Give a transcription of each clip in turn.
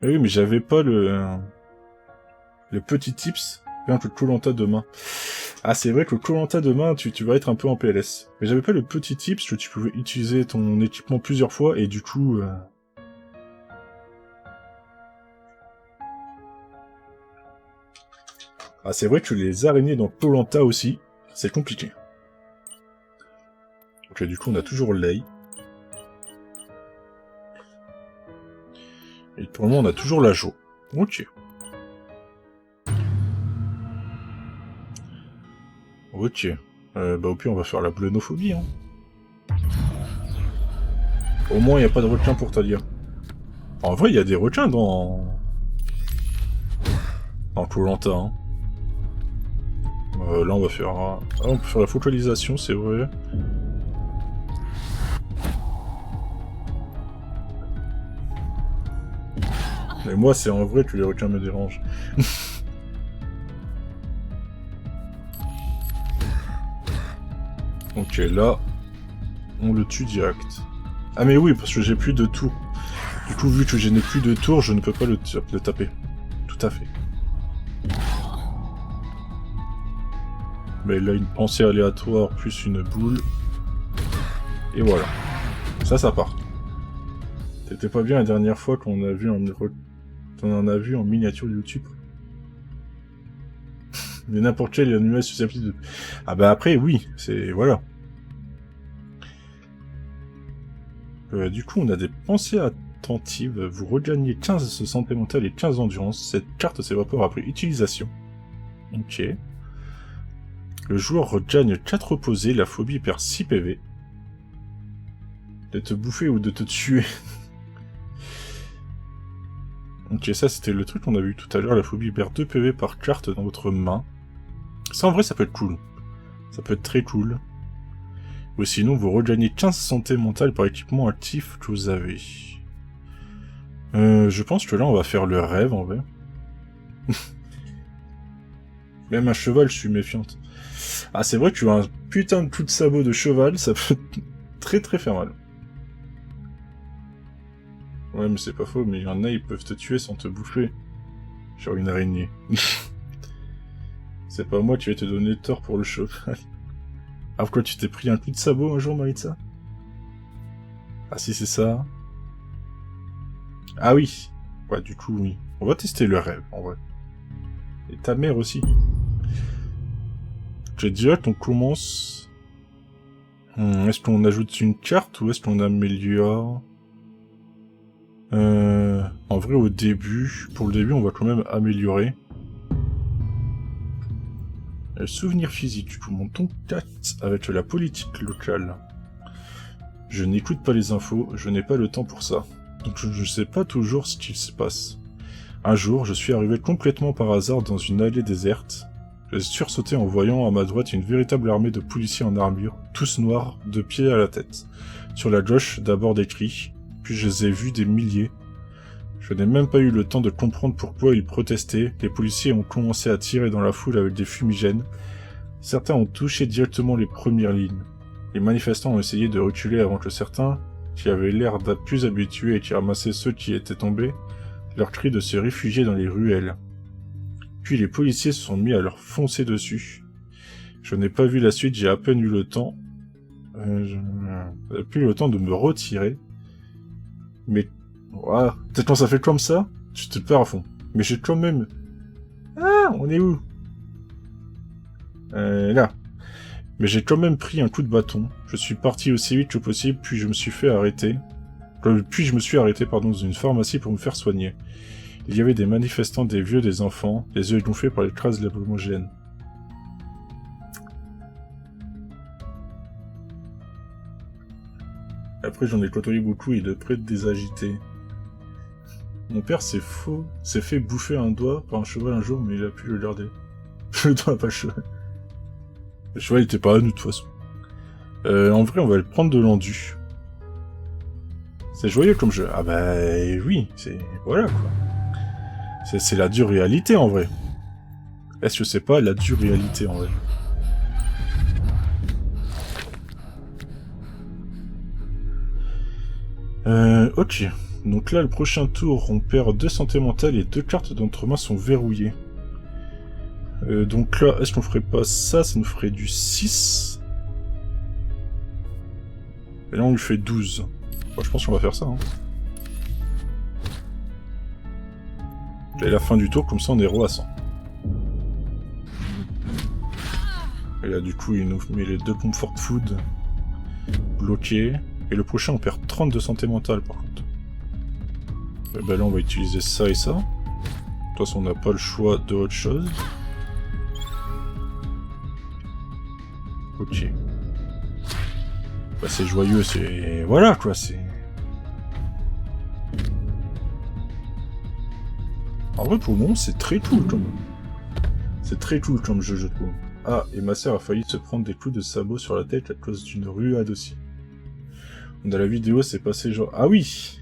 Oui, mais j'avais pas le petit tips. Bien que le Koh-Lanta demain. Ah, c'est vrai que le Koh-Lanta demain, tu vas être un peu en PLS. Mais j'avais pas le petit tips que tu pouvais utiliser ton équipement plusieurs fois et du coup... Ah, c'est vrai que les araignées dans Koh-Lanta aussi, c'est compliqué. Ok, du coup, on a toujours Lei. Et pour le moment, on a toujours la Jo. Ok. Ok. Bah au pire, on va faire la bleunophobie, hein. Au moins, il n'y a pas de requin pour Talia. En vrai, il y a des requins dans Koh-Lanta, hein. Là, on va faire... Ah, on peut faire la focalisation, c'est vrai. Mais moi, c'est en vrai que les requins me dérangent. Ok, là, on le tue direct. Ah mais oui, parce que j'ai plus de tours. Du coup, vu que je n'ai plus de tours, je ne peux pas le taper. Tout à fait. Mais là, une pensée aléatoire plus une boule. Et voilà. Ça part. C'était pas bien la dernière fois qu'on a vu on en a vu en miniature YouTube. Mais n'importe quel animal susceptible de... Ah bah après, oui, c'est... Voilà. Du coup, on a des pensées attentives. Vous regagnez 15 santé mentale et 15 endurance. Cette carte s'évapore après utilisation. Ok. Le joueur regagne 4 reposés. La phobie perd 6 PV. De te bouffer ou de te tuer. Ok, ça c'était le truc qu'on a vu tout à l'heure. La phobie perd 2 PV par carte dans votre main. Ça en vrai, ça peut être cool. Ça peut être très cool. Ou sinon, vous regagnez 15 santé mentale par équipement actif que vous avez. Je pense que là, on va faire le rêve, en vrai. Même un cheval, je suis méfiante. Ah, c'est vrai que tu as un putain de coup de sabot de cheval, ça peut très très faire mal. Ouais, mais c'est pas faux, mais il y en a, ils peuvent te tuer sans te bouffer. Genre une araignée. C'est pas moi qui vais te donner tort pour le cheval. Ah, pourquoi tu t'es pris un coup de sabot un jour, Maritza? Ah si, c'est ça. Ah oui. Ouais, du coup, oui. On va tester le rêve, en vrai. Et ta mère aussi. Je dirais qu'on commence... est-ce qu'on ajoute une carte ou est-ce qu'on améliore... En vrai, au début... Pour le début, on va quand même améliorer. Souvenir physique, du coup, mon contact avec la politique locale. Je n'écoute pas les infos, je n'ai pas le temps pour ça. Donc je ne sais pas toujours ce qu'il se passe. Un jour, je suis arrivé complètement par hasard dans une allée déserte. J'ai sursauté en voyant à ma droite une véritable armée de policiers en armure, tous noirs, de pied à la tête. Sur la gauche, d'abord des cris, puis je les ai vus des milliers. Je n'ai même pas eu le temps de comprendre pourquoi ils protestaient. Les policiers ont commencé à tirer dans la foule avec des fumigènes. Certains ont touché directement les premières lignes. Les manifestants ont essayé de reculer avant que certains, qui avaient l'air d'être plus habitués et qui ramassaient ceux qui étaient tombés, leur cri de se réfugier dans les ruelles. Puis les policiers se sont mis à leur foncer dessus. Je n'ai pas vu la suite, j'ai à peine eu le temps... plus le temps de me retirer. Mais... Voilà. Peut-être quand ça fait comme ça, tu te perds à fond. Mais j'ai quand même... Ah, on est où? Là. Mais j'ai quand même pris un coup de bâton. Je suis parti aussi vite que possible, puis je me suis arrêté, dans une pharmacie pour me faire soigner. Il y avait des manifestants, des vieux, des enfants, les yeux gonflés par les traces lacrymogènes. Après, j'en ai côtoyé beaucoup et de près des agités. Mon père s'est fait bouffer un doigt par un cheval un jour, mais il a pu le garder. Le doigt, pas le cheval. Le cheval était pas à nous, de toute façon. En vrai, on va le prendre de l'endu. C'est joyeux comme jeu. Ah bah oui, c'est... Voilà, quoi. C'est la dure réalité, en vrai. Est-ce que c'est pas la dure réalité, en vrai? Ok. Donc là, le prochain tour, on perd 2 santé mentale et 2 cartes de notre main sont verrouillées. Donc là, est-ce qu'on ferait pas ça? Ça nous ferait du 6. Et là, on lui fait 12. Bon, je pense qu'on va faire ça. Hein. Et la fin du tour, comme ça, on est roi à 100. Et là, du coup, il nous met les 2 comfort food bloqués. Et le prochain, on perd 30 de santé mentale, par contre. Et ben là, on va utiliser ça et ça. De toute façon, on n'a pas le choix de autre chose. Ok. Bah, c'est joyeux, c'est... Voilà, quoi, c'est... En vrai, pour le moment, c'est très cool, comme... C'est très cool comme jeu, je trouve. Ah, et ma sœur a failli se prendre des coups de sabot sur la tête à cause d'une ruade aussi. Dans la vidéo, c'est passé genre... Ah oui.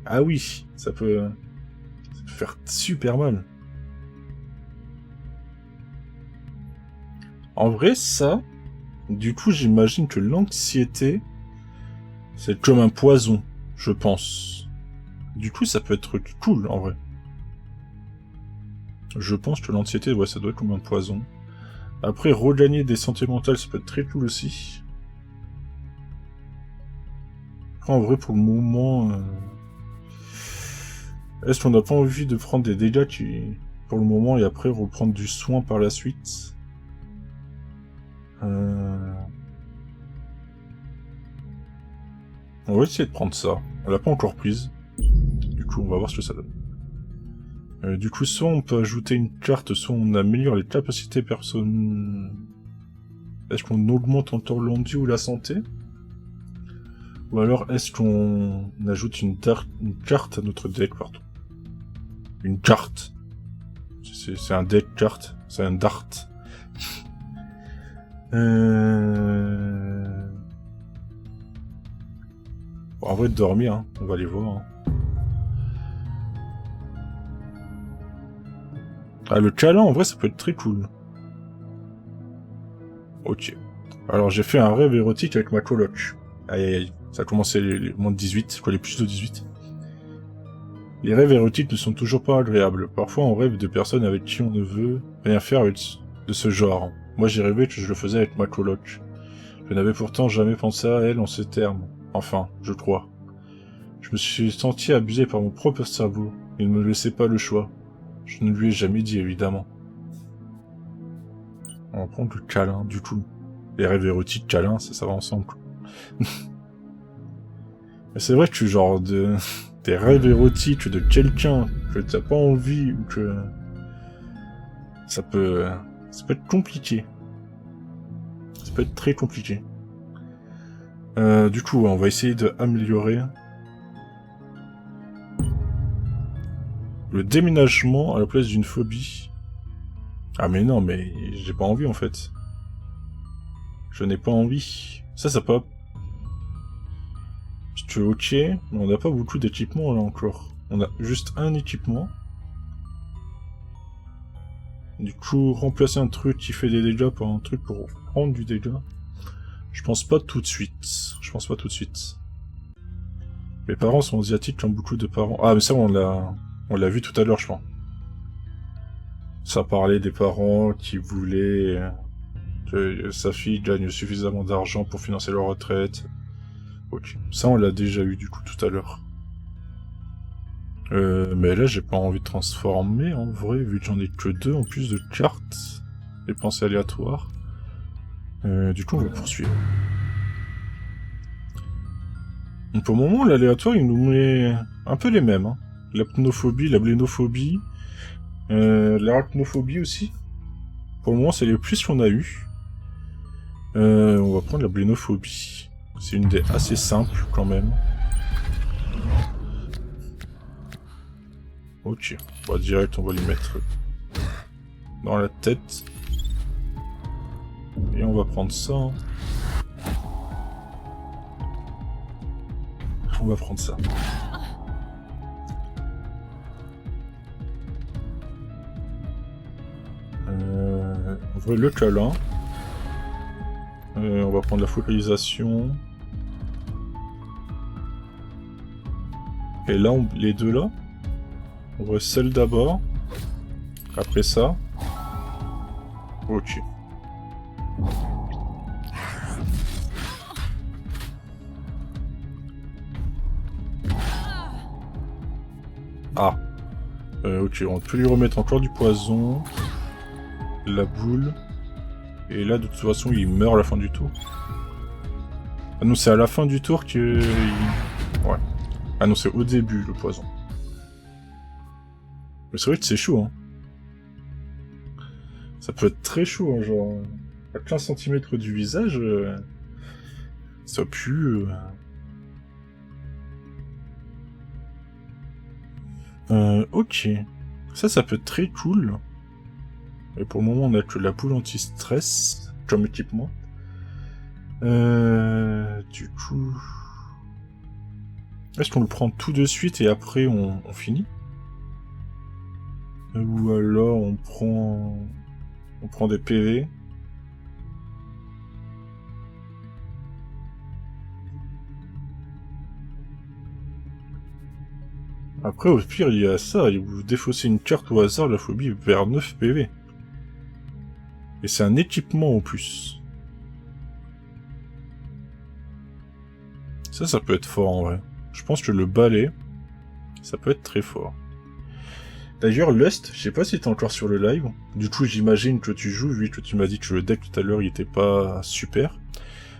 Ah oui, ça peut faire super mal. En vrai, ça... Du coup, j'imagine que l'anxiété... C'est comme un poison, je pense. Du coup, ça peut être cool, en vrai. Je pense que l'anxiété, ouais, ça doit être comme un poison. Après, regagner des santé mentales, ça peut être très cool aussi. En vrai, pour le moment... Est-ce qu'on n'a pas envie de prendre des dégâts qui... Pour le moment, et après reprendre du soin par la suite On va essayer de prendre ça. On l'a pas encore prise. Du coup, on va voir ce que ça donne. Du coup, soit on peut ajouter une carte, soit on améliore les capacités personnelles. Est-ce qu'on augmente encore l'endu ou la santé? Ou alors est-ce qu'on ajoute une carte à notre deck, pardon. Une carte. C'est un deck carte. C'est un dart. Bon, en vrai, de dormir, hein. On va les voir. Hein. Ah, le câlin, en vrai, ça peut être très cool. Ok. Alors, j'ai fait un rêve érotique avec ma coloc. Aïe aïe aïe. Ça a commencé les moins de 18, quoi, les plus de 18. Les rêves érotiques ne sont toujours pas agréables. Parfois, on rêve de personnes avec qui on ne veut rien faire de ce genre. Moi, j'ai rêvé que je le faisais avec ma coloc. Je n'avais pourtant jamais pensé à elle en ces termes. Enfin, je crois. Je me suis senti abusé par mon propre cerveau. Il ne me laissait pas le choix. Je ne lui ai jamais dit, évidemment. On va prendre le câlin, du coup. Les rêves érotiques, câlin, ça va ensemble. Mais c'est vrai que genre des rêves érotiques de quelqu'un que t'as pas envie ou que... Ça peut être compliqué. Ça peut être très compliqué. Du coup, on va essayer d'améliorer le déménagement à la place d'une phobie. Ah mais non, mais j'ai pas envie en fait. Je n'ai pas envie. Ça peut... C'est ok, mais on n'a pas beaucoup d'équipements là encore. On a juste un équipement. Du coup, remplacer un truc qui fait des dégâts par un truc pour prendre du dégât. Je pense pas tout de suite. Je pense pas tout de suite. Mes parents sont asiatiques comme beaucoup de parents. Ah mais ça on l'a vu tout à l'heure je pense. Ça parlait des parents qui voulaient que sa fille gagne suffisamment d'argent pour financer leur retraite. Ok. Ça on l'a déjà eu du coup tout à l'heure. Mais là j'ai pas envie de transformer en vrai, vu que j'en ai que 2 en plus de cartes. Et pensées aléatoires. Du coup on va poursuivre. Donc pour le moment l'aléatoire il nous met un peu les mêmes. Hein. L'apnophobie, la blénophobie, l'arachnophobie aussi. Pour le moment c'est les plus qu'on a eu. On va prendre la blénophobie. C'est une des assez simples quand même. Ok, bah direct on va lui mettre dans la tête. Et on va prendre ça. On va prendre ça. On va le câlin. On va prendre la focalisation. Et là, les deux là. On voit celle d'abord. Après ça. Ok. Ah. Ok, on peut lui remettre encore du poison. La boule. Et là, de toute façon, il meurt à la fin du tour. Ah non, c'est à la fin du tour que... Ouais. Ah non, c'est au début, le poison. Mais c'est vrai que c'est chaud, hein. Ça peut être très chaud, hein, genre... À 15 cm du visage... Ça pue... Ok. Ça peut être très cool. Et pour le moment, on a que la boule anti-stress comme équipement. Du coup... Est-ce qu'on le prend tout de suite et après on finit? Ou alors on prend des PV? Après, au pire, il y a ça, vous défaussez une carte au hasard, la phobie vers 9 PV. Et c'est un équipement en plus. Ça peut être fort en vrai. Je pense que le balai, ça peut être très fort. D'ailleurs, Lust, je sais pas si t'es encore sur le live. Du coup, j'imagine que tu joues, vu que tu m'as dit que le deck tout à l'heure, il était pas super.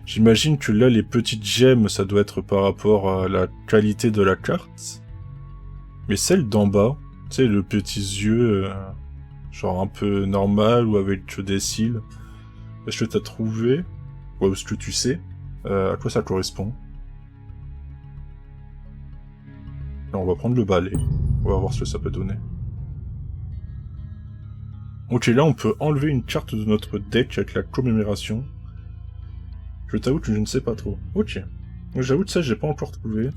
J'imagine que là, les petites gemmes, ça doit être par rapport à la qualité de la carte. Mais celle d'en bas, tu sais, le petit yeux, genre un peu normal ou avec des cils, est-ce que t'as trouvé, ou est-ce que tu sais, à quoi ça correspond? Là, on va prendre le balai, on va voir ce que ça peut donner. Ok, là on peut enlever une carte de notre deck avec la commémoration. Je t'avoue que je ne sais pas trop. Ok. J'avoue que ça j'ai pas encore trouvé.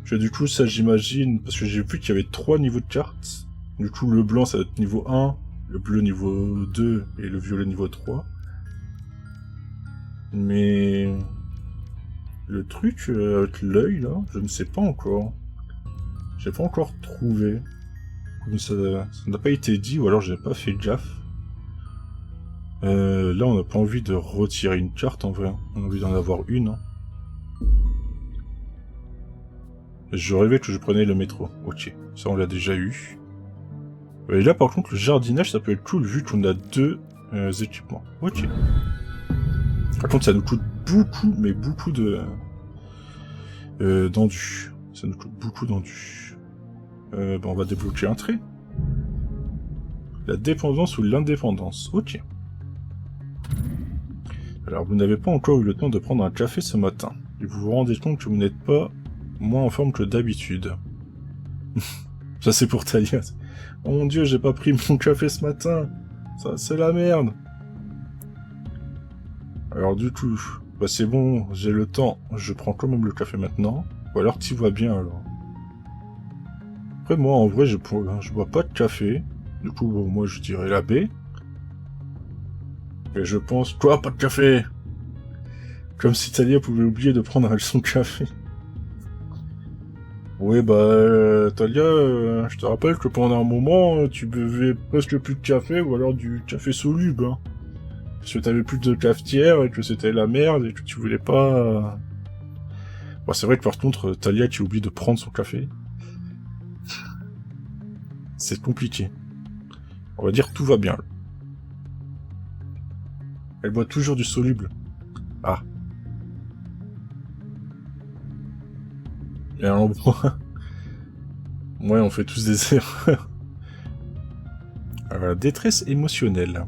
Du coup ça j'imagine, parce que j'ai vu qu'il y avait 3 niveaux de cartes. Du coup le blanc ça va être niveau 1, le bleu niveau 2 et le violet niveau 3. Mais... le truc avec l'œil là, je ne sais pas encore. J'ai pas encore trouvé. Ça n'a pas été dit, ou alors j'ai pas fait gaffe. Là on n'a pas envie de retirer une carte en vrai. On a envie d'en avoir une. Hein. Je rêvais que je prenais le métro. Ok, ça on l'a déjà eu. Et là par contre le jardinage ça peut être cool vu qu'on a 2 équipements. Ok. Par contre ça nous coûte beaucoup, mais beaucoup de... d'endus. Ça nous coûte beaucoup d'endus. On va débloquer un trait. La dépendance ou l'indépendance. Ok. Alors vous n'avez pas encore eu le temps de prendre un café ce matin. Et vous vous rendez compte que vous n'êtes pas moins en forme que d'habitude. Ça c'est pour Talia. Oh mon dieu, j'ai pas pris mon café ce matin. Ça c'est la merde. Alors du coup, bah c'est bon, j'ai le temps. Je prends quand même le café maintenant. Ou alors tu vois bien alors. Après moi en vrai je bois pas de café. Du coup bon, moi je dirais la baie. Et je pense... Quoi, pas de café? Comme si Talia pouvait oublier de prendre elle son café. Oui, bah, Talia, je te rappelle que pendant un moment, tu buvais presque plus de café, ou alors du café soluble, hein. Parce que t'avais plus de cafetière, et que c'était la merde, et que tu voulais pas... Bon, c'est vrai que par contre, Talia qui oublie de prendre son café... C'est compliqué. On va dire tout va bien. Elle boit toujours du soluble. Ah. Et un endroit... Ouais, on fait tous des erreurs. Alors, la détresse émotionnelle.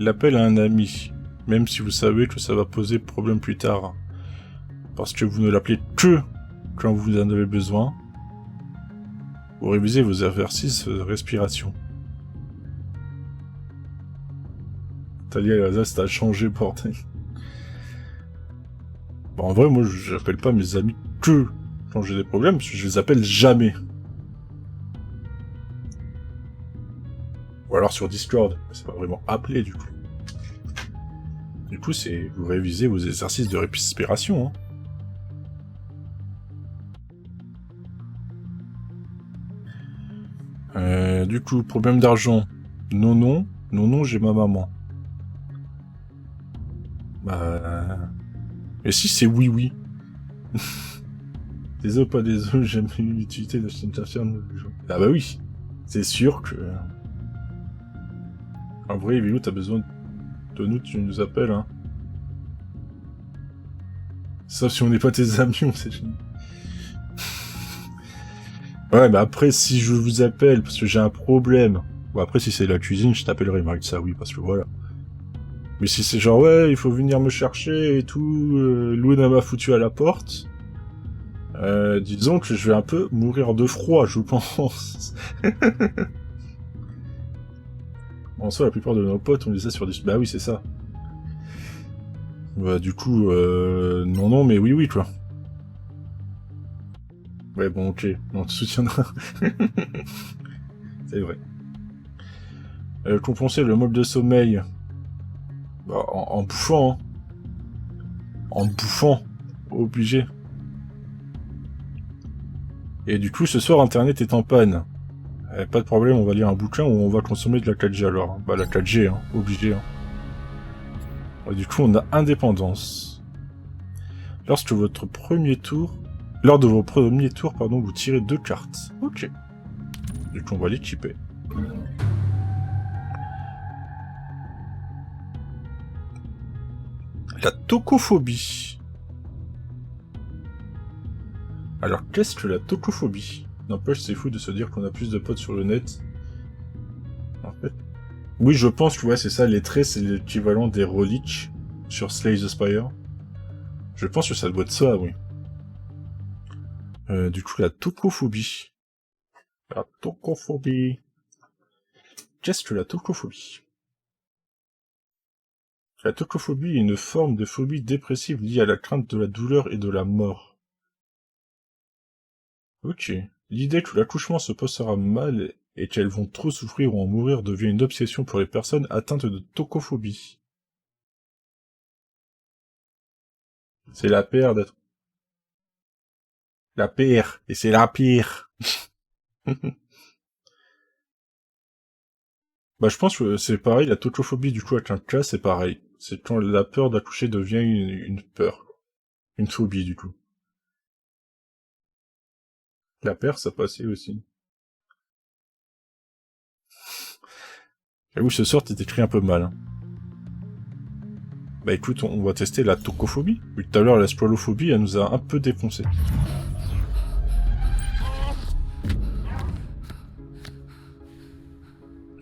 L'appel à un ami, même si vous savez que ça va poser problème plus tard. Parce que vous ne l'appelez que quand vous en avez besoin. Vous révisez vos exercices de respiration. Talia et Lazare, ça a changé, bordel. Bon, en vrai, moi, j'appelle pas mes amis que quand j'ai des problèmes, parce que je les appelle jamais. Ou alors sur Discord, c'est pas vraiment appelé, du coup. Du coup, c'est... vous révisez vos exercices de respiration, hein. Du coup, problème d'argent. Non, non. Non, non, j'ai ma maman. Bah... Et si c'est oui, oui. Désolé, pas désolé, j'aime l'utilité d'acheter une ferme. Ah bah oui. C'est sûr que... En vrai, Vélo, t'as besoin de nous, tu nous appelles, hein. Sauf si on n'est pas tes amis, on sait jamais. Ouais, bah après, si je vous appelle parce que j'ai un problème... Bon, après, si c'est la cuisine, je t'appellerai Maritza, oui, parce que voilà. Mais si c'est genre, ouais, il faut venir me chercher et tout, Luna m'a foutu à la porte... disons que je vais un peu mourir de froid, je pense. En soi, la plupart de nos potes, on les a sur des... Bah oui, c'est ça. Bah, du coup, non, non, mais oui, oui, quoi. Ouais, bon, ok, on te soutiendra. C'est vrai. Compenser le mode de sommeil. Bah, en bouffant, hein. En bouffant. Obligé. Et du coup, ce soir, Internet est en panne. Pas de problème, on va lire un bouquin ou on va consommer de la 4G alors. Bah, la 4G, hein, obligé. Hein. Et du coup, on a indépendance. Lors de vos premiers tours, pardon, vous tirez 2 cartes. Ok. Du coup, on va l'équiper. La tocophobie. Alors, qu'est-ce que la tocophobie? N'empêche, c'est fou de se dire qu'on a plus de potes sur le net. En fait. Oui, je pense que ouais, c'est ça, les traits, c'est l'équivalent des reliques sur Slay the Spire. Je pense que ça doit être ça, oui. Du coup, la tocophobie. La tocophobie. Qu'est-ce que la tocophobie? La tocophobie est une forme de phobie dépressive liée à la crainte de la douleur et de la mort. Ok. L'idée que l'accouchement se passera mal et qu'elles vont trop souffrir ou en mourir devient une obsession pour les personnes atteintes de tocophobie. C'est la pire d'être... La pire. Et c'est la pire. Bah, je pense que c'est pareil, la tocophobie, du coup, avec un cas, c'est pareil. C'est quand la peur d'accoucher devient une peur. Une phobie, du coup. La peur, ça passait aussi. J'avoue, ce sort est écrit un peu mal. Hein. Bah écoute, on va tester la tocophobie. Oui, tout à l'heure, la squalophobie, elle nous a un peu défoncé.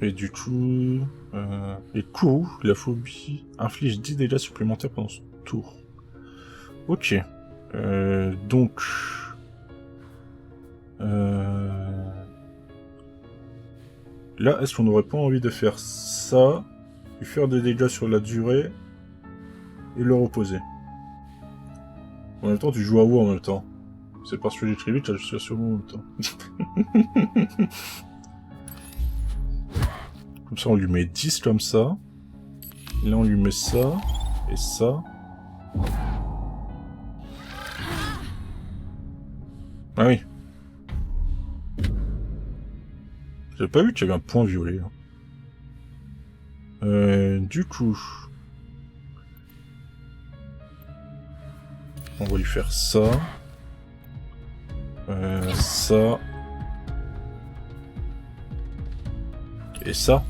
Et du coup... Et Kourou, la phobie, inflige 10 dégâts supplémentaires pendant son tour. Ok. Donc... Là, est-ce qu'on n'aurait pas envie de faire ça, et faire des dégâts sur la durée, et le reposer? En même temps, tu joues à WoW en même temps. C'est parce que j'écris vite, je suis sur WoW en même temps. Comme ça, on lui met 10 comme ça. Et là, on lui met ça, et ça. Ah oui. J'avais pas vu qu'il y avait un point violet. Hein. Du coup... On va lui faire ça. Ça. Et ça.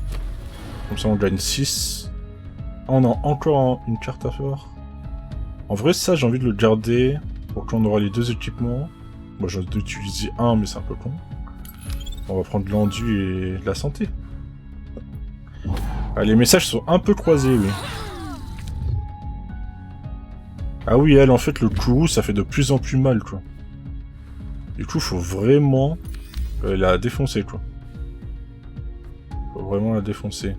Comme ça on gagne 6. Ah, on a encore une carte à faire. En vrai ça j'ai envie de le garder pour quand on aura les 2 équipements. Moi j'en ai utilisé un mais c'est un peu con. On va prendre l'endu et la santé. Ah, les messages sont un peu croisés, oui. Ah oui, elle, en fait, le Kourou, ça fait de plus en plus mal, quoi. Du coup, faut vraiment la défoncer, quoi. Faut vraiment la défoncer.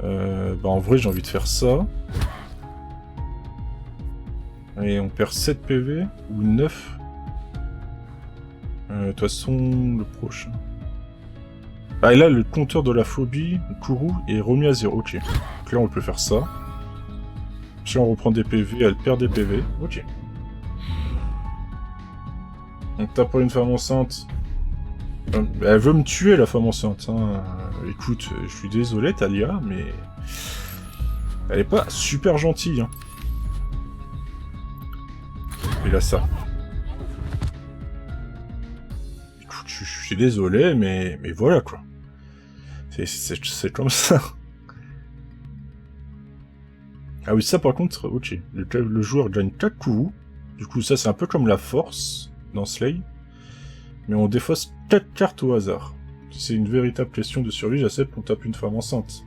Bah, en vrai, j'ai envie de faire ça. Et on perd 7 PV, ou 9. De toute façon, le prochain... Ah, et là, le compteur de la phobie, Kourou, est remis à 0. Ok. Donc là, on peut faire ça. Si on reprend des PV, elle perd des PV. Ok. Donc t'as pas une femme enceinte. Elle veut me tuer, la femme enceinte. Hein. Écoute, je suis désolé, Talia, mais... Elle est pas super gentille. Hein. Et là, ça. Écoute, je suis désolé, mais voilà, quoi. C'est comme ça. Ah oui, ça, par contre, ok. Le joueur gagne 4 coups. Du coup, ça, c'est un peu comme la force dans Slay. Mais on défausse 4 cartes au hasard. Si c'est une véritable question de survie, j'accepte qu'on tape une femme enceinte.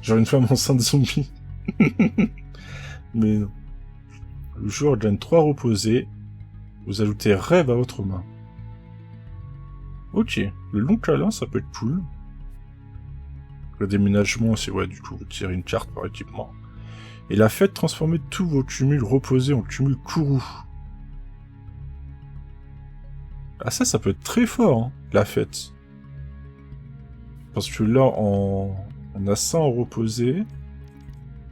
Genre une femme enceinte zombie. Mais non. Le joueur gagne 3 reposés. Vous ajoutez rêve à votre main. Ok. Le long câlin, ça peut être cool. Le déménagement, c'est ouais, du coup, vous tirez une carte par équipement. Et la fête, transformer tous vos cumuls reposés en cumuls Kourou. Ah ça peut être très fort, hein, la fête. Parce que là, on a ça en reposé.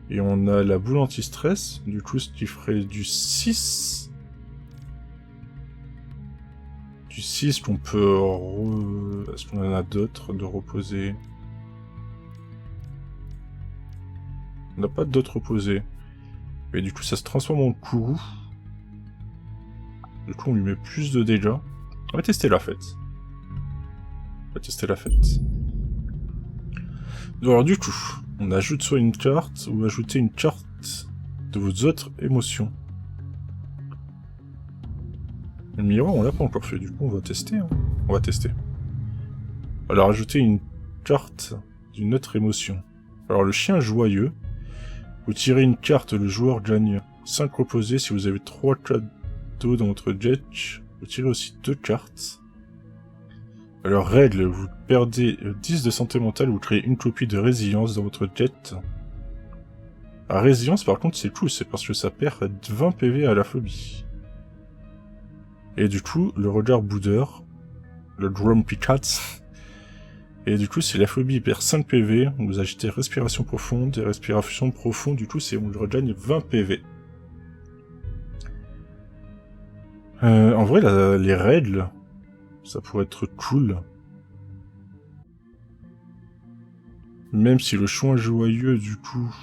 Et on a la boule anti-stress. Du coup, ce qui ferait du 6. Du 6 qu'on peut... Est-ce qu'on en a d'autres de reposés? On n'a pas d'autres reposés. Mais du coup, ça se transforme en Kourou. Du coup, on lui met plus de dégâts. On va tester la fête. Alors du coup, on ajoute soit une carte, ou ajouter une carte de vos autres émotions. Le miroir, on l'a pas encore fait, du coup on va tester. Hein. On va tester. Alors ajouter une carte d'une autre émotion. Alors le chien joyeux. Vous tirez une carte, le joueur gagne 5 reposés. Si vous avez 3 cadeaux dans votre jet, vous tirez aussi 2 cartes. Alors règle, vous perdez 10 de santé mentale, vous créez une copie de résilience dans votre jet. La résilience par contre c'est cool, c'est parce que ça perd 20 PV à la phobie. Et du coup, le regard boudeur, le Grumpy Cat, et du coup si la phobie perd 5 PV, vous agitez respiration profonde, et respiration profonde du coup c'est on lui regagne 20 PV. En vrai les règles, ça pourrait être cool. Même si le chouin joyeux, du coup...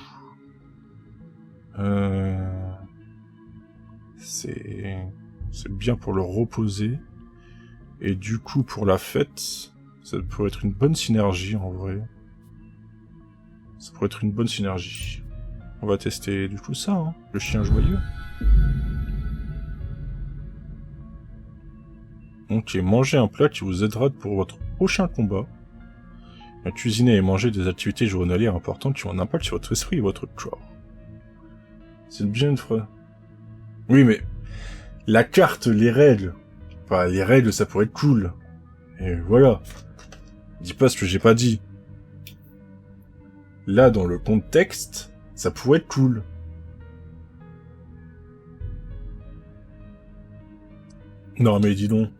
c'est bien pour le reposer. Et du coup, pour la fête, ça pourrait être une bonne synergie, en vrai. Ça pourrait être une bonne synergie. On va tester, du coup, ça, hein, le chien joyeux. Ok, mangez un plat qui vous aidera pour votre prochain combat. Cuisiner et manger des activités journalières importantes qui ont un impact sur votre esprit et votre corps. C'est bien une phrase. Oui, mais la carte, les règles. Enfin, les règles, ça pourrait être cool. Et voilà. Dis pas ce que j'ai pas dit. Là, dans le contexte, ça pourrait être cool. Non, mais dis donc.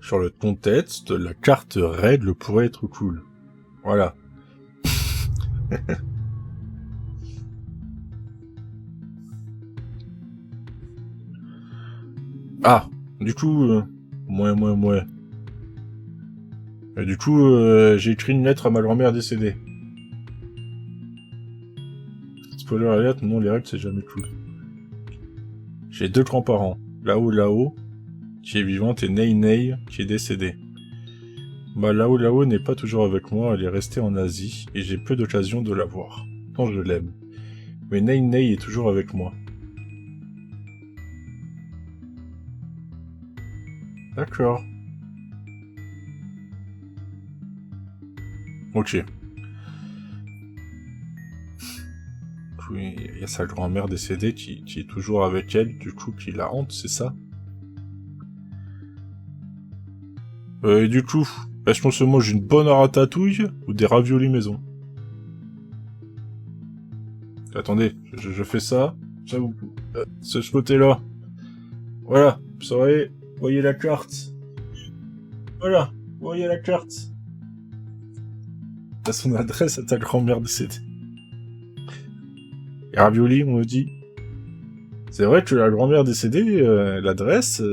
Sur le contexte, la carte règle pourrait être cool. Voilà. Ah, du coup, ouais. Et du coup, j'ai écrit une lettre à ma grand-mère décédée. Spoiler alert, non, les règles, c'est jamais cool. J'ai 2 grands-parents. Lao, qui est vivante, et Nei, qui est décédée. Bah, Lao n'est pas toujours avec moi, elle est restée en Asie, et j'ai peu d'occasion de la voir. Quand je l'aime. Mais Nei est toujours avec moi. D'accord. Ok. Il y a sa grand-mère décédée qui est toujours avec elle, du coup, qui la hante, c'est ça? Et du coup, est-ce qu'on se mange une bonne ratatouille ou des raviolis maison? Attendez, je fais ça. Ça vous... ce côté-là. Voilà, voyez la carte. Voilà, voyez la carte. T'as son adresse à ta grand-mère décédée. Et ravioli, on me dit. C'est vrai que la grand-mère décédée, l'adresse...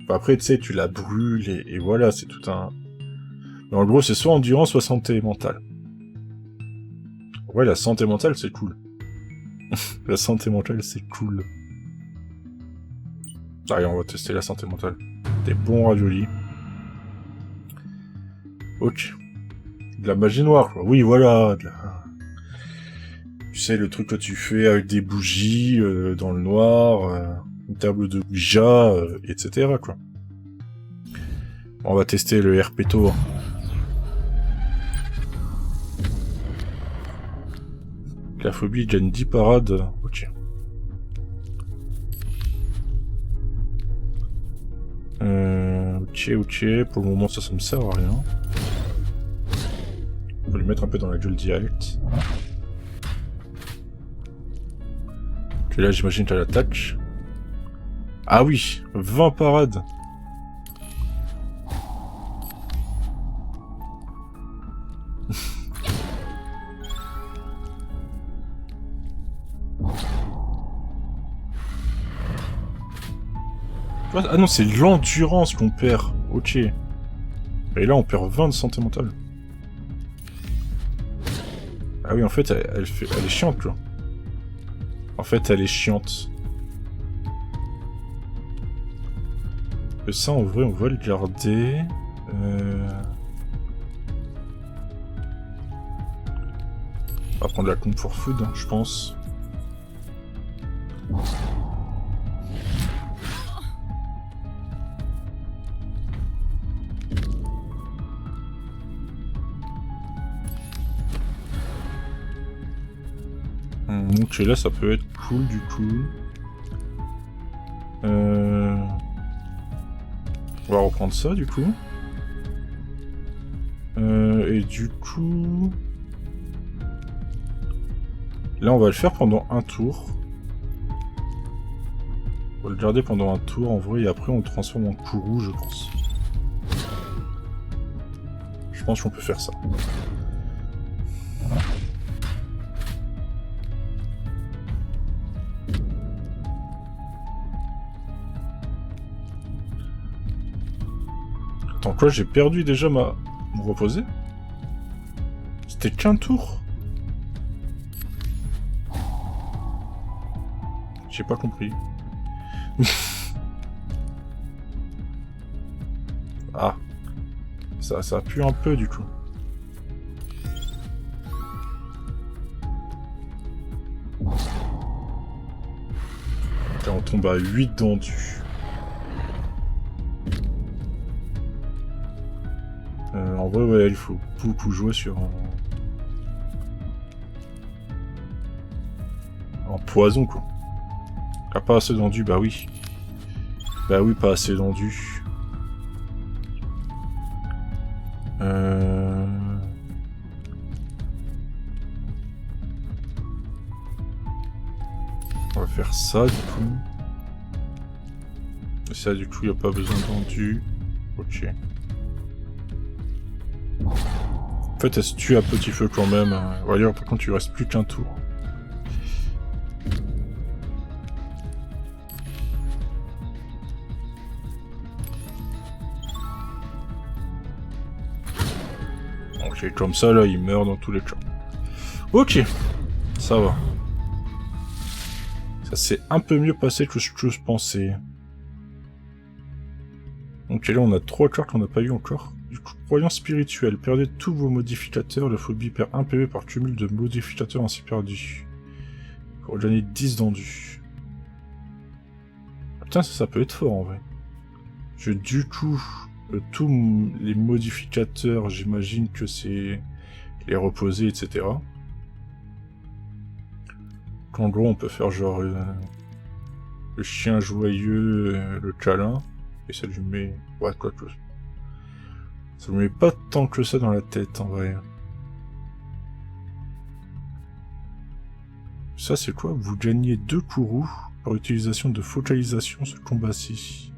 Enfin, après, tu sais, tu la brûles et voilà, c'est tout un... Mais en gros, c'est soit endurance, soit santé mentale. Ouais, la santé mentale, c'est cool. La santé mentale, c'est cool. Allez, on va tester la santé mentale. Des bons raviolis. Ok. De la magie noire, quoi. Oui, voilà. Tu sais, le truc que tu fais avec des bougies dans le noir, une table de Ouija, etc., quoi. On va tester le herpéto. La phobie gagne 10 parades. Ok. Ok. Pour le moment, ça me sert à rien. On va lui mettre un peu dans la gueule direct. Ok, là, j'imagine qu'elle attaque. Ah oui, 20 parades. Ah non, c'est l'endurance qu'on perd. Ok. Et là, on perd 20 de santé mentale. Ah oui, en fait, elle est chiante, quoi. En fait, elle est chiante. Et ça, en vrai, on va le garder. On va prendre la compte pour food, hein, je pense. Ok, là, ça peut être cool, du coup. On va reprendre ça, du coup. Et du coup... Là, on va le faire pendant un tour. On va le garder pendant un tour, en vrai, et après, on le transforme en courroux, je pense. Je pense qu'on peut faire ça. Attends, quoi, j'ai perdu déjà me reposer? C'était qu'un tour? J'ai pas compris. Ah. Ça pue un peu, du coup. Et on tombe à 8 d'endu. En vrai, ouais, il faut beaucoup jouer sur en poison, quoi. Ah, pas assez d'endu, bah oui. Bah oui, pas assez d'endu. On va faire ça, du coup. Et ça, du coup, il n'y a pas besoin d'endu. Ok. En fait, elle se tue à petit feu quand même. D'ailleurs, par contre, il reste plus qu'un tour. Ok, comme ça, là, il meurt dans tous les cas. Ok, ça va. Ça s'est un peu mieux passé que ce que je pensais. Ok, là, on a 3 cartes qu'on n'a pas eu encore. Du coup, croyance spirituelle. Perdez tous vos modificateurs. La phobie perd 1 PV par cumul de modificateurs ainsi perdus. Pour gagner 10 d'endu. Putain, ça peut être fort, en vrai. Du coup, tous les modificateurs, j'imagine que c'est les reposer, etc. En gros, on peut faire genre le chien joyeux, le câlin, et ça lui met... Ouais, quoi que... Ça lui met pas tant que ça dans la tête, en vrai. Ça, c'est quoi? Vous gagnez 2 courroux par utilisation de focalisation ce combat-ci.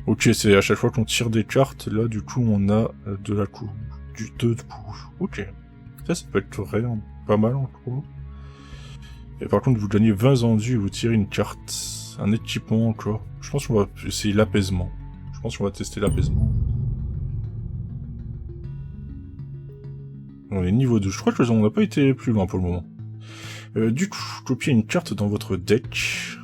Ok, c'est à chaque fois qu'on tire des cartes, là, du coup, on a de la courroux. Du 2 de courroux. Ok. Ça peut être vraiment pas mal, en gros. Et par contre, vous gagnez 20 endus et vous tirez une carte. Un équipement encore. Je pense qu'on va essayer l'apaisement. Je pense qu'on va tester l'apaisement. On est niveau 12. Je crois qu'on n'a pas été plus loin pour le moment. Du coup, copiez une carte dans votre deck.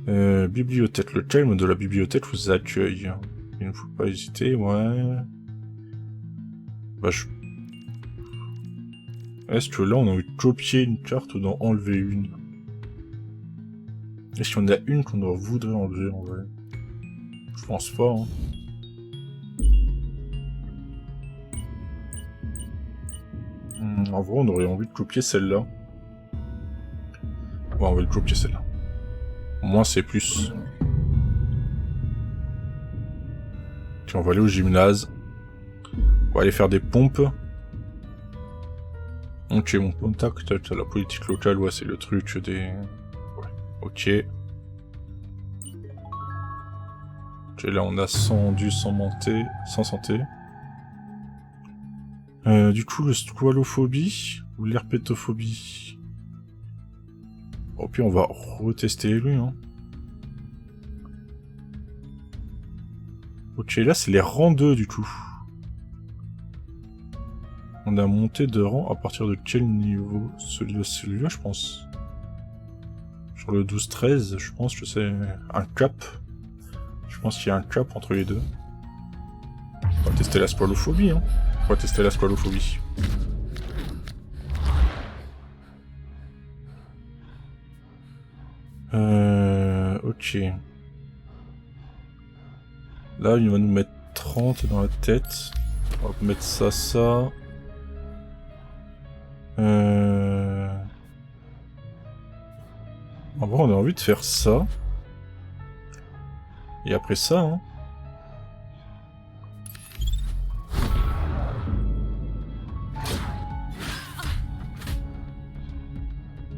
Bibliothèque. Le calme de la bibliothèque vous accueille. Il ne faut pas hésiter, ouais. Bah, Est-ce que là, on a envie de copier une carte ou d'en enlever une? Est-ce qu'il y en a une qu'on voudrait enlever, en vrai? Je pense pas, hein. En vrai, on aurait envie de copier celle-là. Ouais, on va le copier celle-là. Au moins, c'est plus. Puis on va aller au gymnase. On va aller faire des pompes. Ok, mon contact, la politique locale, ouais, c'est le truc des... Ouais, ok. Ok, là on a 100 dû sans monter, sans santé. Du coup, le squalophobie ou l'herpétophobie. Au pire, on va retester lui, hein. Ok, là c'est les rangs 2 du coup. On a monté de rang à partir de quel niveau? Celui-là, je pense. Sur le 12-13, je pense que c'est un cap. Je pense qu'il y a un cap entre les deux. On va tester la squalophobie, hein. On va tester la squalophobie. Ok. Là, il va nous mettre 30 dans la tête. On va mettre ça, ça. En vrai, on a envie de faire ça. Et après ça, hein.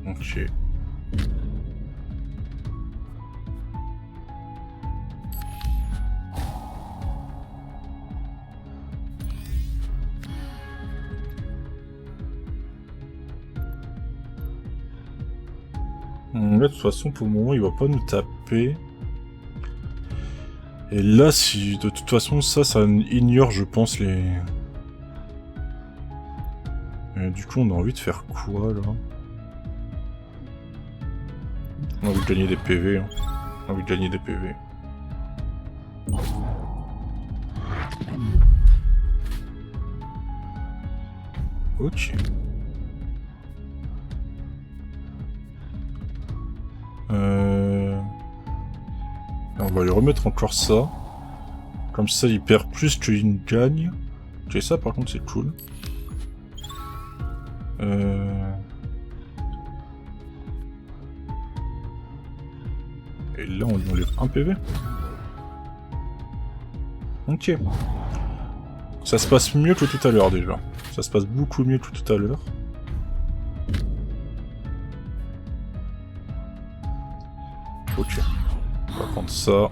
Ok. Là, de toute façon, pour le moment, il va pas nous taper. Et là, si de toute façon, ça ignore, je pense, les... du coup, on a envie de faire quoi, là? On a envie de gagner des PV, hein. On a envie de gagner des PV. Ok. On va lui remettre encore ça. Comme ça, il perd plus qu'il gagne. Ok, ça par contre c'est cool. Et là, on lui enlève un PV. Ok. Ça se passe mieux que tout à l'heure déjà. Ça se passe beaucoup mieux que tout à l'heure. Ok. On va prendre ça.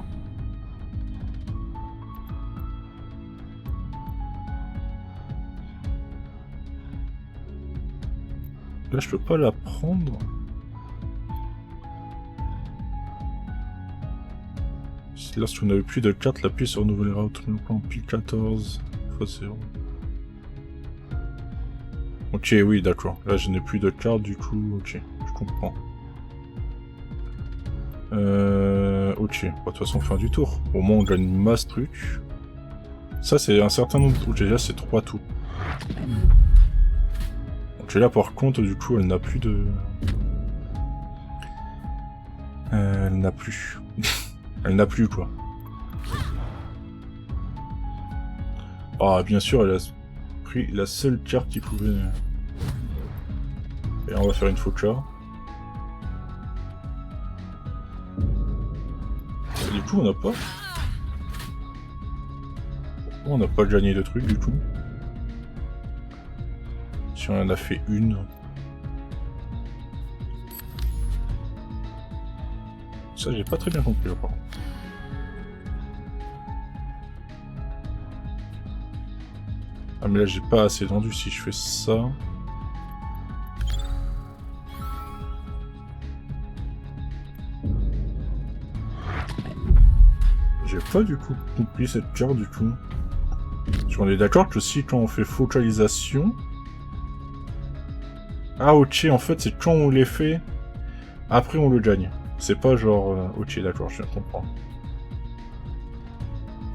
Là, je peux pas la prendre. Lorsque vous n'avez plus de cartes, l'appui sur renouvellera automatiquement pile 14 x 0. Ok, oui, d'accord. Là, je n'ai plus de cartes, du coup, ok, je comprends. Ok, bah, de toute façon, fin du tour. Au moins, on gagne masse truc. Ça, c'est un certain nombre de trucs. Déjà, c'est 3 tours. Ok, là, par contre, du coup, elle n'a plus de... elle n'a plus. Elle n'a plus, quoi. Ah, bien sûr, elle a pris la seule carte qui pouvait... Et là, on va faire une Focha. Et du coup, on n'a pas... Pourquoi on n'a pas gagné de trucs, du coup? Si on en a fait une... Ça, j'ai pas très bien compris, par contre. Ah mais là j'ai pas assez tendu si je fais ça. J'ai pas du coup compris cette carte du tout. Parce qu'on est d'accord que si quand on fait focalisation... Ah ok, en fait c'est quand on les fait, après on le gagne. C'est pas genre... Ok d'accord, je viens de comprendre.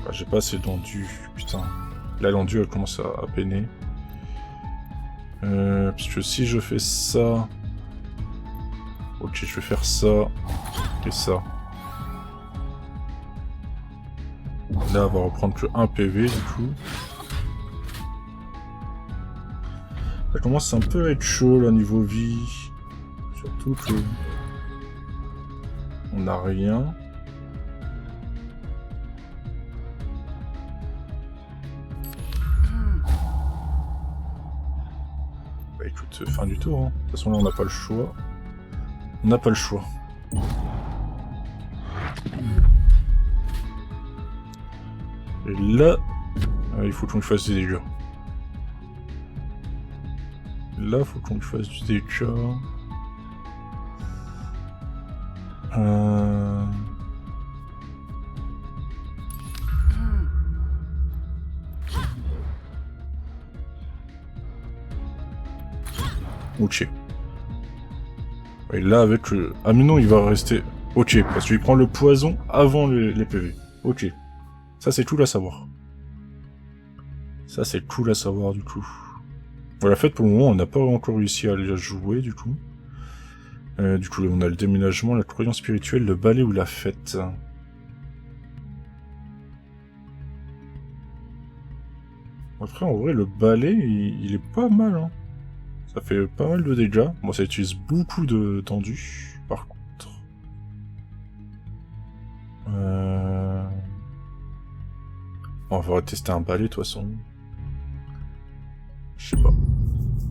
Ah, j'ai pas assez d'endu, putain. Là l'endu elle commence à peiner. Parce que si je fais ça... Ok, je vais faire ça et ça. Là, on va reprendre que 1 PV du coup. Ça commence un peu à être chaud là niveau vie. Surtout que... on n'a rien. Bah écoute, fin du tour. Hein. De toute façon là on n'a pas le choix. On n'a pas le choix. Et là, il faut qu'on lui fasse des dégâts. Là, il faut qu'on lui fasse du dégât. Ok. Et là, avec le... Ah mais non, il va rester... Ok, parce qu'il prend le poison avant les PV. Ok. Ça, c'est cool à savoir. Ça, c'est cool à savoir, du coup. Voilà, en fait, pour le moment, on n'a pas encore réussi à les jouer, du coup. Du coup, on a le déménagement, la croyance spirituelle, le balai ou la fête. Après, en vrai, le balai, il est pas mal, hein. Ça fait pas mal de dégâts. Bon, ça utilise beaucoup de tendu, par contre. On va tester un balai, de toute façon. Je sais pas.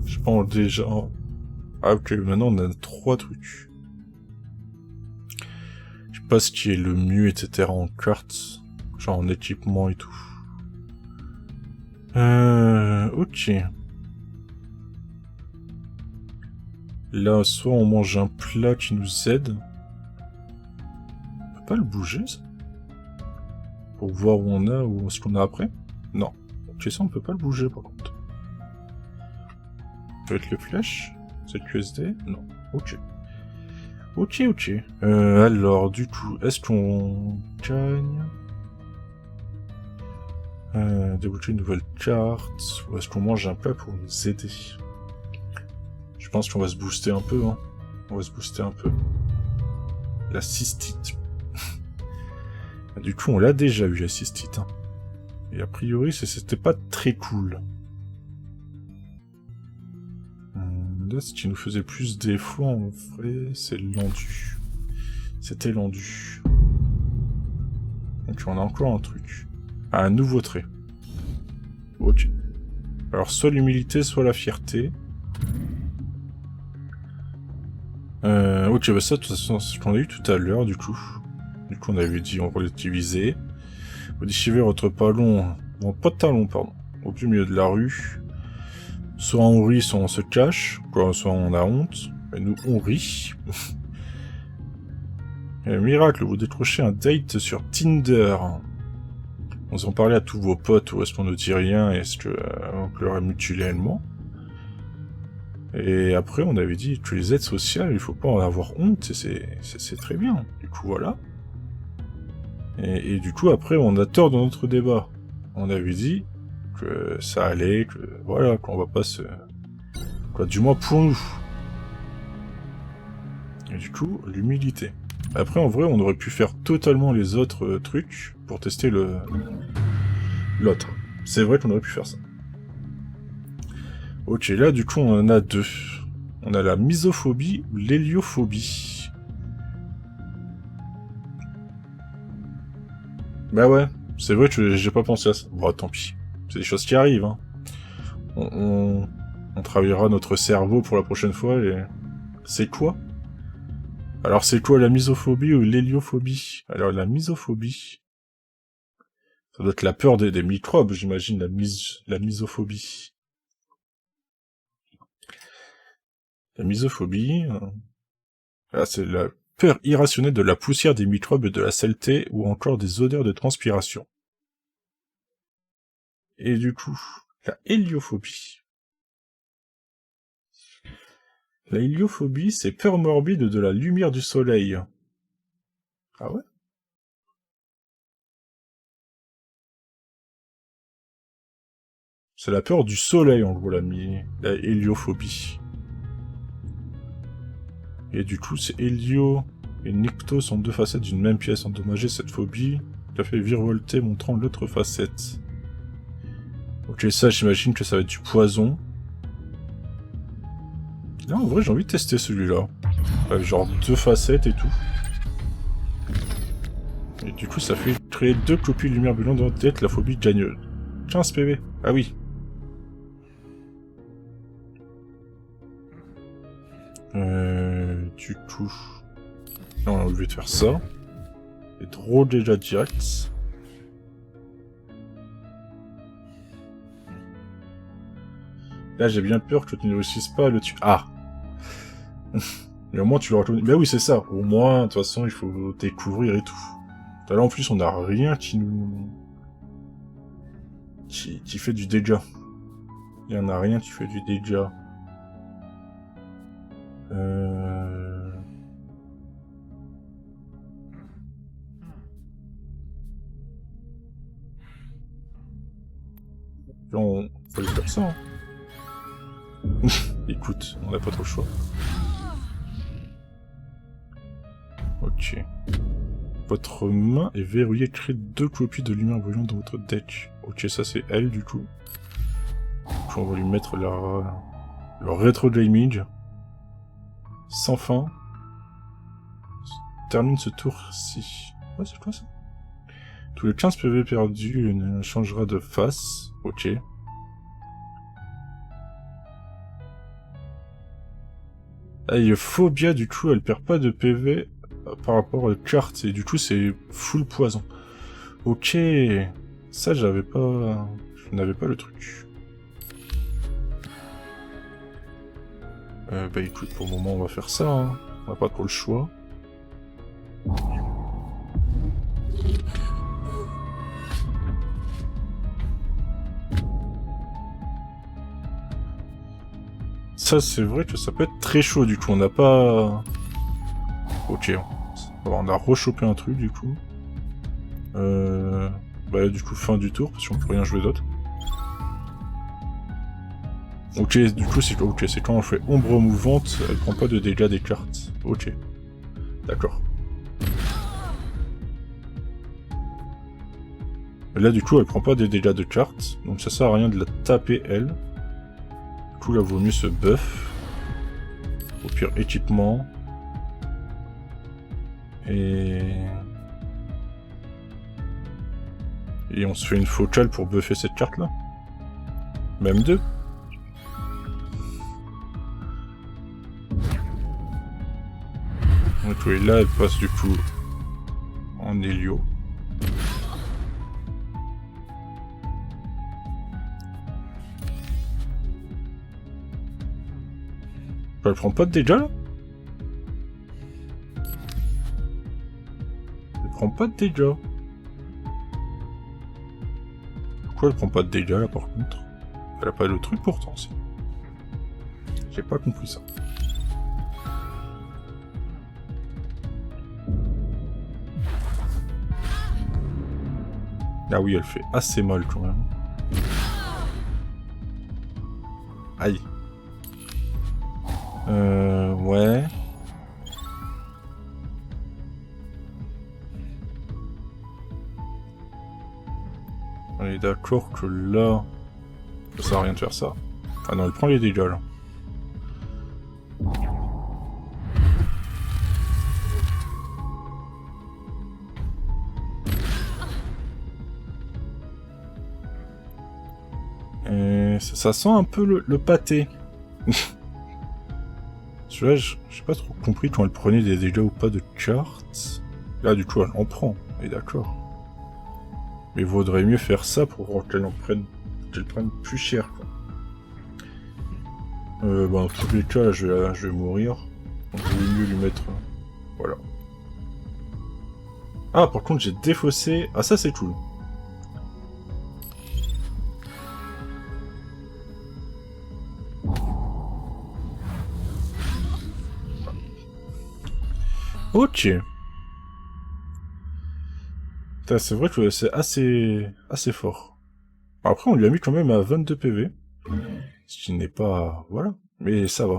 Je pense déjà... Ah ok, maintenant on a 3 trucs. Je sais pas ce qui est le mieux, etc. en cartes. Genre en équipement et tout. Ok. Là, soit on mange un plat qui nous aide. On peut pas le bouger, ça? Pour voir où on a ou ce qu'on a après? Non. Ok, ça on peut pas le bouger par contre. Avec les flèches? C'est QSD? Non. Ok. Ok, ok. Alors, du coup, est-ce qu'on gagne? Débloquer une nouvelle carte. Ou est-ce qu'on mange un plat pour nous aider? Je pense qu'on va se booster un peu, hein. On va se booster un peu. La cystite. Du coup, on l'a déjà eu, la cystite. Hein. Et a priori, c'était pas très cool. Là, ce qui nous faisait plus défaut, en vrai, c'est l'endu. C'était l'endu. Donc on a encore un truc. Ah, un nouveau trait. Ok. Alors, soit l'humilité, soit la fierté. Ok, bah ça, de toute façon, c'est ce qu'on a eu tout à l'heure, du coup. Du coup, on avait dit, on relativisait. Modifiez votre talon... Bon, pas de talon, pardon. Au plus milieu de la rue. Soit on rit, soit on se cache. Quoi, soit on a honte. Et nous, on rit. Miracle, vous décrochez un date sur Tinder. On en parlait à tous vos potes, ou est-ce qu'on ne dit rien, est-ce que on pleurait mutuellement. Et après, on avait dit que les aides sociales, il faut pas en avoir honte, c'est très bien. Du coup, voilà. Et du coup, après, on a tort dans notre débat. On avait dit que ça allait, que voilà, qu'on va pas se... Quoi, du moins pour nous. Et du coup, l'humilité. Après, en vrai, on aurait pu faire totalement les autres trucs pour tester l'autre. C'est vrai qu'on aurait pu faire ça. Ok, là, du coup, on en a 2. On a la misophobie ou l'héliophobie. Bah ouais, c'est vrai que j'ai pas pensé à ça. Bon, tant pis. C'est des choses qui arrivent, hein. On travaillera notre cerveau pour la prochaine fois et... C'est quoi? Alors c'est quoi la misophobie ou l'héliophobie? Alors la misophobie... Ça doit être la peur des microbes, j'imagine, la misophobie. La misophobie... Ah, c'est la peur irrationnelle de la poussière, des microbes, de la saleté, ou encore des odeurs de transpiration. Et du coup, la héliophobie. La héliophobie, c'est peur morbide de la lumière du soleil. Ah ouais? C'est la peur du soleil, en gros, la héliophobie. Et du coup, c'est Hélio et Nycto sont deux facettes d'une même pièce. Endommager cette phobie qui a fait virevolter, montrant l'autre facette. Ok, ça, j'imagine que ça va être du poison. Là, en vrai, j'ai envie de tester celui-là. Avec genre 2 facettes et tout. Et du coup, ça fait créer 2 copies de lumière brûlante dans la tête, la phobie gagneuse. 15 PV. Ah oui. Du coup... Là, on a oublié de faire ça. Et draw déjà direct. Là, j'ai bien peur que tu ne réussisses pas à le tuer. Ah. Mais au moins, tu l'auras... Mais oui, c'est ça. Au moins, de toute façon, il faut découvrir et tout. Là, en plus, on n'a rien qui nous... Qui fait du dégât. Il n'y en a rien qui fait du dégât. On fallait faire ça. Hein. Écoute, on n'a pas trop le choix. Ok. Votre main est verrouillée, crée 2 copies de lumière brûlante dans votre deck. Ok, ça c'est elle du coup. Donc, on va lui mettre le rétro damage. Sans fin. Termine ce tour-ci. Ouais, c'est quoi ça? Tous les 15 PV perdus changera de face. Ok. Ah, et Phobia, du coup, elle perd pas de PV par rapport aux cartes, et du coup, c'est full poison. Ok. Ça, j'avais pas... Je n'avais pas le truc. Bah écoute, pour le moment, on va faire ça, hein. On n'a pas trop le choix. Ça, c'est vrai que ça peut être très chaud, du coup, on n'a pas... Ok, on a rechopé un truc, du coup. Bah, du coup, fin du tour, parce qu'on peut rien jouer d'autre. Ok, du coup, c'est quand on fait ombre mouvante, elle prend pas de dégâts des cartes. Ok. D'accord. Là, du coup, elle prend pas des dégâts de cartes, donc ça sert à rien de la taper, elle. Du coup, là, vaut mieux se buff. Au pire, équipement. Et on se fait une focale pour buffer cette carte-là. Même 2. Donc oui, là, elle passe du coup en Hélio. Elle prend pas de dégâts, là? Elle prend pas de dégâts. Pourquoi elle prend pas de dégâts, là, par contre? Elle a pas le truc, pourtant, si. J'ai pas compris ça. Ah oui, elle fait assez mal, quand même. Aïe. Ouais. On est d'accord que là... Ça sert à rien de faire ça. Ah non, elle prend les dégâts, là. Et ça sent un peu le pâté. Celui-là, j'ai pas trop compris quand elle prenait des dégâts ou pas de cartes. Là, du coup, elle en prend. Et d'accord. Mais il vaudrait mieux faire ça pour qu'elle en prenne... qu'elle prenne plus cher, quoi. Bah, dans tous les cas, là, je vais mourir. Donc, il vaut mieux lui mettre... Voilà. Ah, par contre, j'ai défaussé... Ah, ça, c'est cool. Ok. C'est vrai que c'est assez fort. Après, on lui a mis quand même à 22 PV. Ce qui n'est pas... Voilà. Mais ça va.